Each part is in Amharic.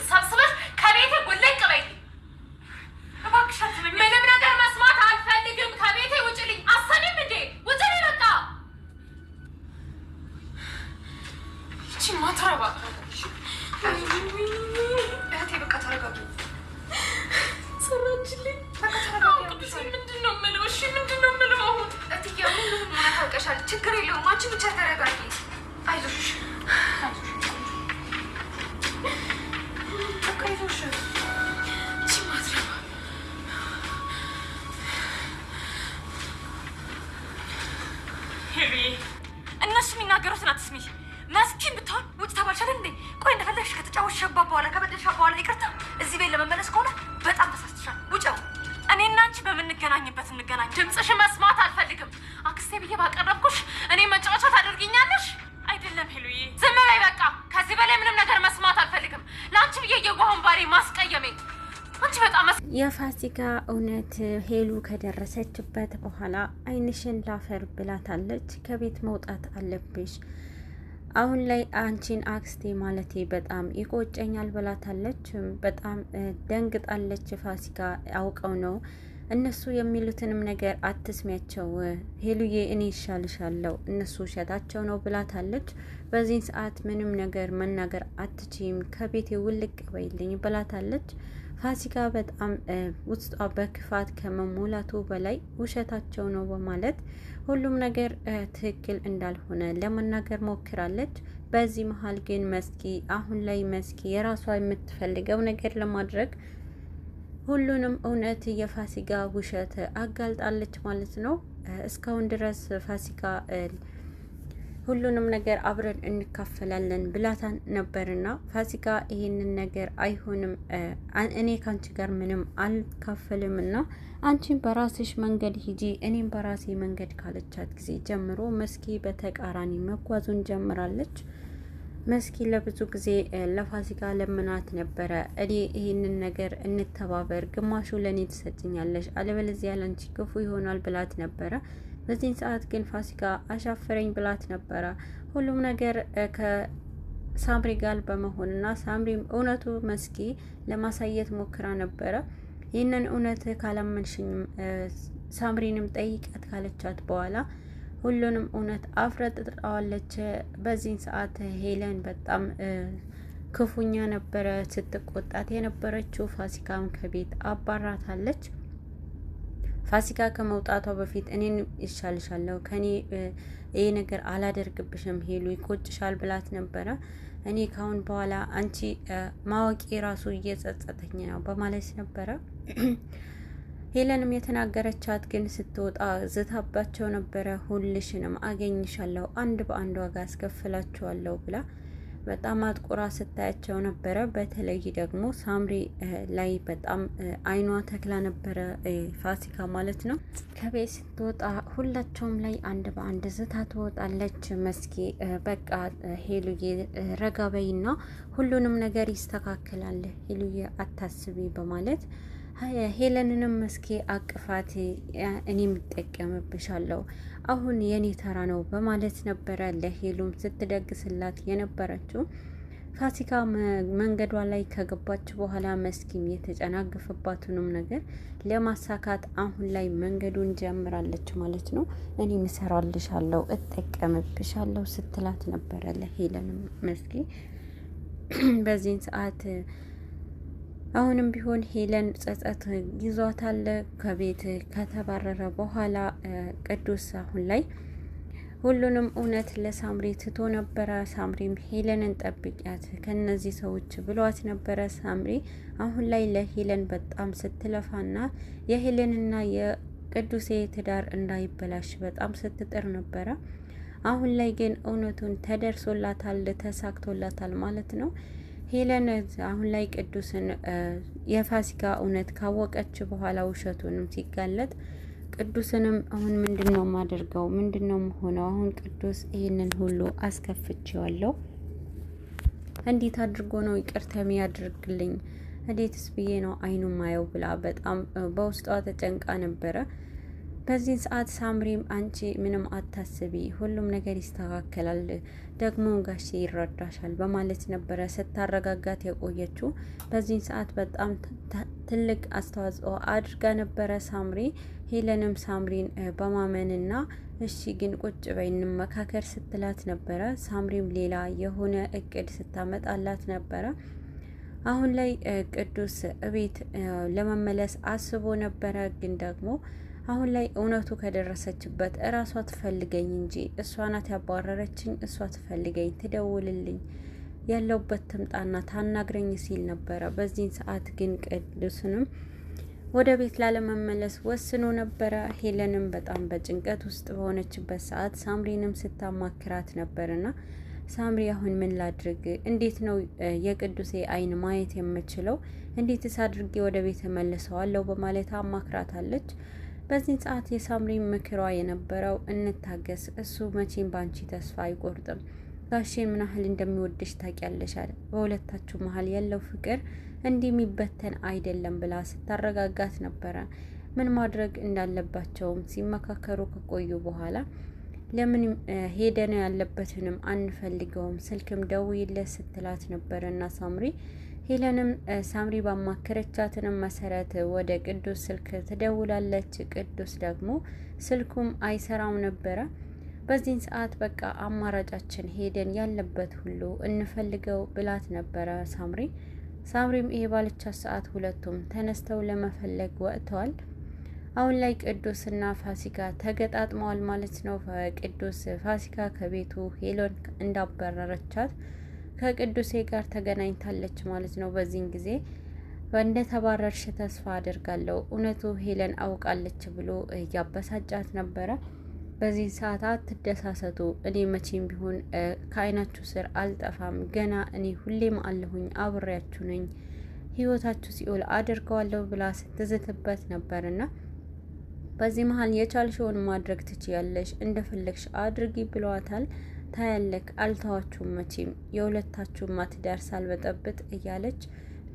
ሰብስበሽ ከቤቴ ጉልቅ በይ። እባክሽ አትበኝ። ምንም ነገር መስማት አልፈልግም። ከቤቴ ውጭልኝ። አሰሚም እንዴ? ውጭልኝ በቃ። ይቺ ማትረባ እህቴ በቃ ተረጋጊ። ሰራችልኝ። በቃ ተረጋጊ። ቅዱስ ምንድን ነው የምለው? እሺ ምንድን ነው የምለው? አሁን እትዬ ምን ታውቀሻል? ችግር የለውም። አንቺ ብቻ ተረጋጊ። አይዞሽ በቃ አይዞሽ። ይቺ ማትረባ ሄሉዬ፣ እነሱ የሚናገሩትን አትስሚ። መስኪን ብትሆን ውጭ ተባልሻል እንዴ? ቆይ እንደፈለግሽ ከተጫወትሽባት በኋላ ከበደልሻት በኋላ ይቅርታ እዚህ ቤት ለመመለስ ከሆነ በጣም ተሳስተሻል። ውጭው። እኔና አንቺ በምንገናኝበት እንገናኝ። ድምፅሽን መስማት አልፈልግም። አክስቴ ብዬ ባቀረብኩሽ እኔ መጫወቻ ታደርጊኛለሽ? አይደለም ሄሉዬ፣ ዝም በይ በቃ። ከዚህ በላይ ምንም ነገር መስማት አልፈልግም። ለአንቺ ብዬ የጓሁን ባሬ ማስቀየሜ አንቺ በጣም የፋሲካ እውነት ሄሉ ከደረሰችበት በኋላ አይንሽን ላፈር ብላታለች። ከቤት መውጣት አለብሽ አሁን ላይ አንቺን አክስቴ ማለቴ በጣም ይቆጨኛል ብላታለች። በጣም ደንግጣለች። ፋሲካ አውቀው ነው እነሱ የሚሉትንም ነገር አትስሚያቸው ሄሉዬ፣ እኔ ይሻልሻለሁ እነሱ ውሸታቸው ነው ብላታለች። በዚህን ሰዓት ምንም ነገር መናገር አትችይም፣ ከቤቴ ውልቅ በይልኝ ብላታለች። ፋሲካ በጣም ውስጧ በክፋት ከመሞላቱ በላይ ውሸታቸው ነው በማለት ሁሉም ነገር ትክክል እንዳልሆነ ለመናገር ሞክራለች። በዚህ መሀል ግን መስኪ አሁን ላይ መስኪ የራሷ የምትፈልገው ነገር ለማድረግ ሁሉንም እውነት የፋሲካ ውሸት አጋልጣለች ማለት ነው። እስካሁን ድረስ ፋሲካ ሁሉንም ነገር አብረን እንካፈላለን ብላታን ነበርና ፋሲካ ይሄንን ነገር አይሆንም፣ እኔ ካንቺ ጋር ምንም አልካፈልምና አንቺን በራስሽ መንገድ ሂጂ፣ እኔም በራሴ መንገድ ካለቻት ጊዜ ጀምሮ መስኪ በተቃራኒ መጓዙን ጀምራለች። መስኪ ለብዙ ጊዜ ለፋሲካ ለምናት ነበረ፣ እኔ ይህንን ነገር እንተባበር፣ ግማሹ ለእኔ ትሰጭኛለሽ፣ አለበለዚያ ለአንቺ ክፉ ይሆናል ብላት ነበረ። በዚህን ሰዓት ግን ፋሲካ አሻፈረኝ ብላት ነበረ። ሁሉም ነገር ከሳምሪ ጋር በመሆንና ሳምሪም እውነቱ መስኪ ለማሳየት ሞክራ ነበረ። ይህንን እውነት ካላመንሽኝም ሳምሪንም ጠይቃት ካለቻት በኋላ ሁሉንም እውነት አፍረጥጥዋለች። በዚህን ሰዓት ሄለን በጣም ክፉኛ ነበረ ስትቆጣት የነበረችው። ፋሲካም ከቤት አባራታለች። ፋሲካ ከመውጣቷ በፊት እኔን ይሻልሻለሁ፣ ከኔ ይሄ ነገር አላደርግብሽም ሄሉ ይቆጭሻል ብላት ነበረ። እኔ ካሁን በኋላ አንቺ ማወቂ ራሱ እየጸጸተኝ ነው በማለት ነበረ። ሄለንም የተናገረቻት ግን ስትወጣ ዝታባቸው ነበረ። ሁልሽንም አገኝሻለሁ፣ አንድ በአንድ ዋጋ አስከፍላችኋለሁ ብላ በጣም አጥቁራ ስታያቸው ነበረ። በተለይ ደግሞ ሳምሪ ላይ በጣም አይኗ ተክላ ነበረ ፋሲካ ማለት ነው። ከቤት ስትወጣ ሁላቸውም ላይ አንድ በአንድ ዝታ ትወጣለች። መስኪ በቃ ሄሉዬ ረጋ በይና ሁሉንም ነገር ይስተካከላል፣ ሄሉዬ አታስቢ በማለት ሄለንንም መስኪ አቅፋት እኔ የምጠቀምብሻለሁ አሁን የኔ ተራ ነው በማለት ነበረ ለሄሉም ስትደግስላት የነበረችው። ፋሲካ መንገዷ ላይ ከገባች በኋላ መስኪም የተጨናገፈባትንም ነገር ለማሳካት አሁን ላይ መንገዱን ጀምራለች ማለት ነው። እኔ ምሰራልሻለሁ እጠቀምብሻለሁ ስትላት ነበረ ለሄለንም መስኪ። በዚህን ሰዓት አሁንም ቢሆን ሄለን ጸጸት ይዟታል። ከቤት ከተባረረ በኋላ ቅዱስ አሁን ላይ ሁሉንም እውነት ለሳምሪ ትቶ ነበረ። ሳምሪም ሄለንን ጠብቂያት ከነዚህ ሰዎች ብሏት ነበረ። ሳምሪ አሁን ላይ ለሄለን በጣም ስትለፋና የሄለንና የቅዱሴ ትዳር እንዳይበላሽ በጣም ስትጥር ነበረ። አሁን ላይ ግን እውነቱን ተደርሶላታል፣ ተሳክቶላታል ማለት ነው። ሄለን አሁን ላይ ቅዱስን የፋሲካ እውነት ካወቀች በኋላ ውሸቱንም ሲጋለጥ ቅዱስንም አሁን ምንድነው ማደርገው? ምንድነው ሆነው? አሁን ቅዱስ ይህንን ሁሉ አስከፍቼዋለሁ፣ እንዴት አድርጎ ነው ይቅርታ የሚያደርግልኝ? እንዴትስ ብዬ ነው አይኑ ማየው ብላ በጣም በውስጧ ተጨንቃ ነበረ። በዚህ ሰዓት ሳምሪም አንቺ ምንም አታስቢ፣ ሁሉም ነገር ይስተካከላል፣ ደግሞ ጋሼ ይረዳሻል በማለት ነበረ ስታረጋጋት የቆየችው። በዚህ ሰዓት በጣም ትልቅ አስተዋጽኦ አድርጋ ነበረ ሳምሪ። ሄለንም ሳምሪን በማመንና እሺ ግን ቁጭ በይ እንመካከር ስትላት ነበረ። ሳምሪም ሌላ የሆነ እቅድ ስታመጣላት ነበረ። አሁን ላይ ቅዱስ እቤት ለመመለስ አስቦ ነበረ። ግን ደግሞ አሁን ላይ እውነቱ ከደረሰችበት እራሷ ትፈልገኝ እንጂ እሷ ናት ያባረረችኝ፣ እሷ ትፈልገኝ፣ ትደውልልኝ፣ ያለውበት ትምጣና ታናግረኝ ሲል ነበረ። በዚህን ሰዓት ግን ቅዱስንም ወደ ቤት ላለመመለስ ወስኖ ነበረ። ሄለንም በጣም በጭንቀት ውስጥ በሆነችበት ሰዓት ሳምሪንም ስታማክራት ነበርና ሳምሪ አሁን ምን ላድርግ? እንዴት ነው የቅዱሴ አይን ማየት የምችለው? እንዴትስ አድርጌ ወደ ቤት እመልሰዋለሁ? በማለት አማክራታለች። በዚህ ሰዓት የሳምሪ ምክሯ የነበረው እንታገስ፣ እሱ መቼም ባንቺ ተስፋ አይቆርጥም፣ ጋሼን ምን ያህል እንደሚወድሽ ታውቂያለሽ፣ በሁለታችሁ መሀል ያለው ፍቅር እንዲህ የሚበተን አይደለም ብላ ስታረጋጋት ነበረ። ምን ማድረግ እንዳለባቸውም ሲመካከሩ ከቆዩ በኋላ ለምን ሄደን ያለበትንም አንፈልገውም፣ ስልክም ደውይለት ስትላት ነበረ እና ሳምሪ ሄለንም ሳምሪ ባማከረቻትንም መሰረት ወደ ቅዱስ ስልክ ትደውላለች። ቅዱስ ደግሞ ስልኩም አይሰራም ነበረ። በዚህን ሰዓት በቃ አማራጫችን ሄደን ያለበት ሁሉ እንፈልገው ብላት ነበረ ሳምሪ። ሳምሪም ይሄ ባለቻት ሰዓት ሁለቱም ተነስተው ለመፈለግ ወጥተዋል። አሁን ላይ ቅዱስና ፋሲካ ተገጣጥመዋል ማለት ነው። ቅዱስ ፋሲካ ከቤቱ ሄሎን እንዳባረረቻት ከቅዱሴ ጋር ተገናኝታለች ማለት ነው። በዚህን ጊዜ እንደተባረርሽ ተስፋ አድርጋለሁ፣ እውነቱ ሄለን አውቃለች ብሎ እያበሳጫት ነበረ። በዚህ ሰዓት አትደሳሰቱ፣ እኔ መቼም ቢሆን ከአይናችሁ ስር አልጠፋም፣ ገና እኔ ሁሌም አለሁኝ፣ አብሬያችሁ ነኝ፣ ህይወታችሁ ሲኦል አድርገዋለሁ ብላ ስትዝትበት ነበርና በዚህ መሀል የቻልሽውን ማድረግ ትችያለሽ፣ እንደፈለግሽ አድርጊ ብለዋታል። ታያለክ፣ አልተዋችሁም፣ መቼም የሁለታችሁም ማትዳር ሳልበጠብጥ እያለች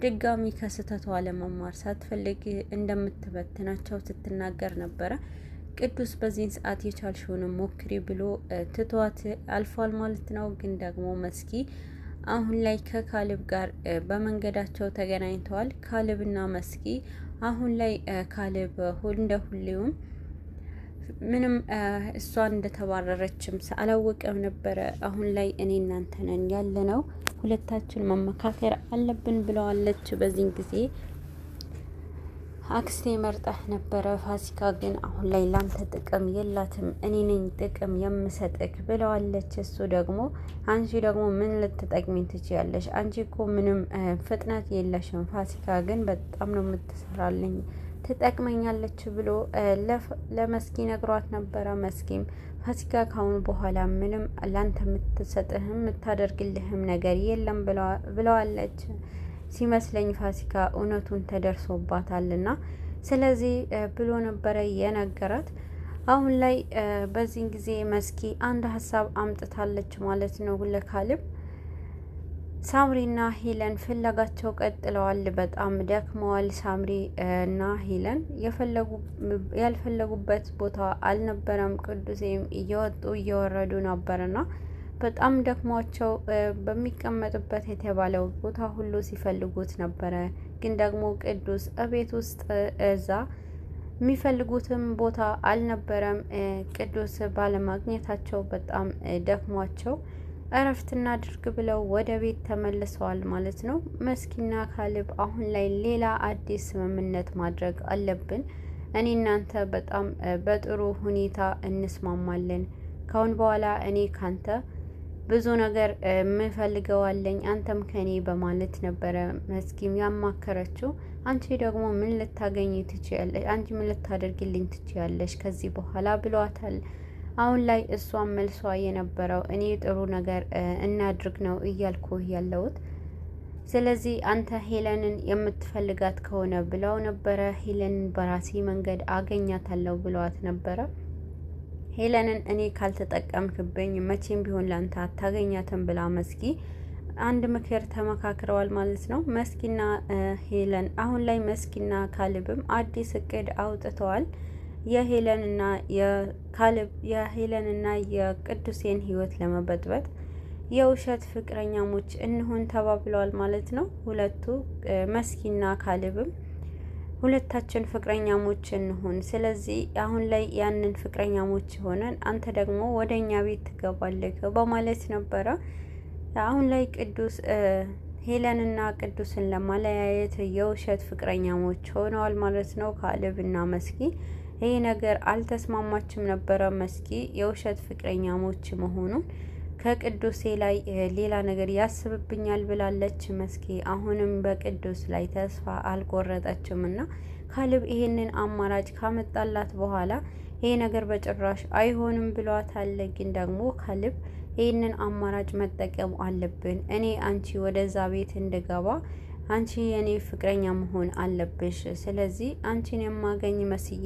ድጋሚ ከስህተቷ ለመማር ሳትፈልግ እንደምትበትናቸው ስትናገር ነበረ። ቅዱስ በዚህን ሰዓት የቻልሽውን ሞክሪ ብሎ ትቷት አልፏል ማለት ነው። ግን ደግሞ መስኪ አሁን ላይ ከካልብ ጋር በመንገዳቸው ተገናኝተዋል። ካልብና መስኪ አሁን ላይ ካልብ እንደ ሁሌውም ምንም እሷ እንደተባረረችም አላወቀም ነበረ። አሁን ላይ እኔ እናንተ ነን ያለነው፣ ሁለታችን መመካከር አለብን ብለዋለች። በዚህን ጊዜ አክስቴ መርጠህ ነበረ፣ ፋሲካ ግን አሁን ላይ ላንተ ጥቅም የላትም፣ እኔ ነኝ ጥቅም የምሰጥክ ብለዋለች። እሱ ደግሞ አንቺ ደግሞ ምን ልትጠቅሚኝ ትችያለሽ? አንቺ እኮ ምንም ፍጥነት የለሽም፣ ፋሲካ ግን በጣም ነው የምትሰራልኝ፣ ትጠቅመኛለች ብሎ ለመስኪ ነግሯት ነበረ። መስኪም ፋሲካ ካሁን በኋላ ምንም ላንተ የምትሰጥህም የምታደርግልህም ነገር የለም ብለዋለች። ሲመስለኝ ፋሲካ እውነቱን ተደርሶባታልና ስለዚህ ብሎ ነበረ የነገራት። አሁን ላይ በዚህን ጊዜ መስኪ አንድ ሀሳብ አምጥታለች ማለት ነው ለካልብ። ሳምሪና ሄለን ፍለጋቸው ቀጥለዋል። በጣም ደክመዋል። ሳምሪ እና ሄለን ያልፈለጉበት ቦታ አልነበረም። ቅዱሴም እየወጡ እየወረዱ ነበርና በጣም ደክሟቸው በሚቀመጡበት የተባለው ቦታ ሁሉ ሲፈልጉት ነበረ። ግን ደግሞ ቅዱስ እቤት ውስጥ እዛ የሚፈልጉትም ቦታ አልነበረም። ቅዱስ ባለማግኘታቸው በጣም ደክሟቸው እረፍት እናድርግ ብለው ወደ ቤት ተመልሰዋል ማለት ነው። መስኪና ካልብ አሁን ላይ ሌላ አዲስ ስምምነት ማድረግ አለብን፣ እኔ እናንተ በጣም በጥሩ ሁኔታ እንስማማለን፣ ካሁን በኋላ እኔ ካንተ ብዙ ነገር የምፈልገዋለኝ አንተም ከኔ በማለት ነበረ መስኪም ያማከረችው። አንቺ ደግሞ ምን ልታገኝ ትችያለሽ? አንቺ ምን ልታደርግልኝ ትችያለሽ ከዚህ በኋላ ብለዋታል። አሁን ላይ እሷን መልሷ የነበረው እኔ ጥሩ ነገር እናድርግ ነው እያልኩ ያለሁት፣ ስለዚህ አንተ ሄለንን የምትፈልጋት ከሆነ ብለው ነበረ። ሄለንን በራሴ መንገድ አገኛታለሁ ብለዋት ነበረ። ሄለንን እኔ ካልተጠቀምክብኝ መቼም ቢሆን ላንተ አታገኛትም ብላ መስኪ አንድ ምክር ተመካክረዋል ማለት ነው። መስኪና ሄለን አሁን ላይ መስኪና ካልብም አዲስ እቅድ አውጥተዋል። የሄለንና የቅዱሴን ህይወት ለመበጥበጥ የውሸት ፍቅረኛሞች እንሆን ተባብለዋል ማለት ነው። ሁለቱ መስኪና ካሌብም ሁለታችን ፍቅረኛሞች እንሆን፣ ስለዚህ አሁን ላይ ያንን ፍቅረኛሞች ሆነን አንተ ደግሞ ወደ እኛ ቤት ትገባለህ በማለት ነበረ። አሁን ላይ ቅዱስ ሄለንና ቅዱስን ለማለያየት የውሸት ፍቅረኛሞች ሆነዋል ማለት ነው። ካሌብና መስኪ ይህ ነገር አልተስማማችም ነበረ። መስኪ የውሸት ፍቅረኛሞች መሆኑን ከቅዱሴ ላይ ሌላ ነገር ያስብብኛል ብላለች። መስኪ አሁንም በቅዱስ ላይ ተስፋ አልቆረጠችም እና ካሌብ ይሄንን አማራጭ ካመጣላት በኋላ ይሄ ነገር በጭራሽ አይሆንም ብሏታል። ግን ደግሞ ካሌብ ይህንን አማራጭ መጠቀም አለብን፣ እኔ አንቺ ወደዛ ቤት እንድገባ አንቺ የኔ ፍቅረኛ መሆን አለብሽ፣ ስለዚህ አንቺን የማገኝ መስዬ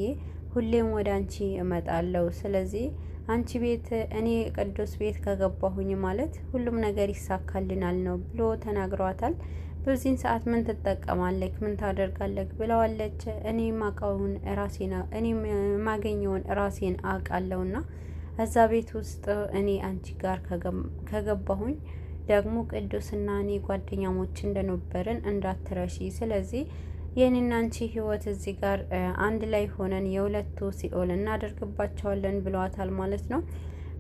ሁሌም ወደ አንቺ እመጣለሁ፣ ስለዚህ አንቺ ቤት እኔ ቅዱስ ቤት ከገባሁኝ ማለት ሁሉም ነገር ይሳካልናል ነው ብሎ ተናግሯታል። በዚህን ሰዓት ምን ትጠቀማለህ፣ ምን ታደርጋለህ ብለዋለች። እኔ ማቀውን ራሴና እኔ የማገኘውን ራሴን አውቃለሁና እዛ ቤት ውስጥ እኔ አንቺ ጋር ከገባሁኝ ደግሞ ቅዱስና እኔ ጓደኛሞች እንደነበርን እንዳትረሺ፣ ስለዚህ የኔና አንቺ ህይወት እዚህ ጋር አንድ ላይ ሆነን የሁለቱ ሲኦል እናደርግባቸዋለን ብለዋታል ማለት ነው።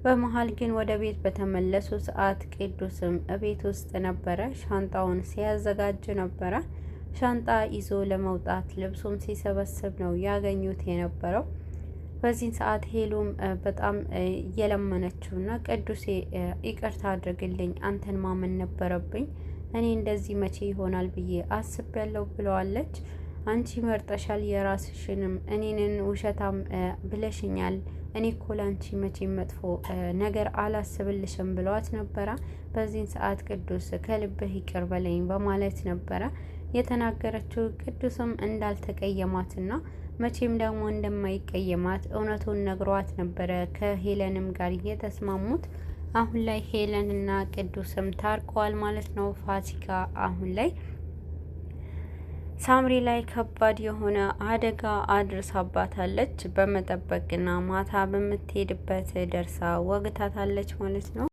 በመሀል ግን ወደ ቤት በተመለሱ ሰዓት ቅዱስም ቤት ውስጥ ነበረ፣ ሻንጣውን ሲያዘጋጅ ነበረ። ሻንጣ ይዞ ለመውጣት ልብሱም ሲሰበስብ ነው ያገኙት የነበረው። በዚህን ሰዓት ሄሉም በጣም እየለመነችውና ቅዱሴ ይቅርታ አድርግልኝ፣ አንተን ማመን ነበረብኝ፣ እኔ እንደዚህ መቼ ይሆናል ብዬ አስቤያለሁ ብለዋለች። አንቺ መርጠሻል የራስሽንም፣ እኔንን ውሸታም ብለሽኛል፣ እኔ እኮ ላንቺ መቼም መጥፎ ነገር አላስብልሽም ብለዋት ነበረ። በዚህን ሰዓት ቅዱስ ከልብህ ይቅር በለኝ በማለት ነበረ የተናገረችው። ቅዱስም እንዳልተቀየማትና መቼም ደግሞ እንደማይቀየማት እውነቱን ነግሯት ነበረ ከሄለንም ጋር የተስማሙት። አሁን ላይ ሄለን እና ቅዱስም ታርቀዋል ማለት ነው። ፋሲካ አሁን ላይ ሳምሪ ላይ ከባድ የሆነ አደጋ አድርሳባታለች። በመጠበቅና ማታ በምትሄድበት ደርሳ ወግታታለች ማለት ነው።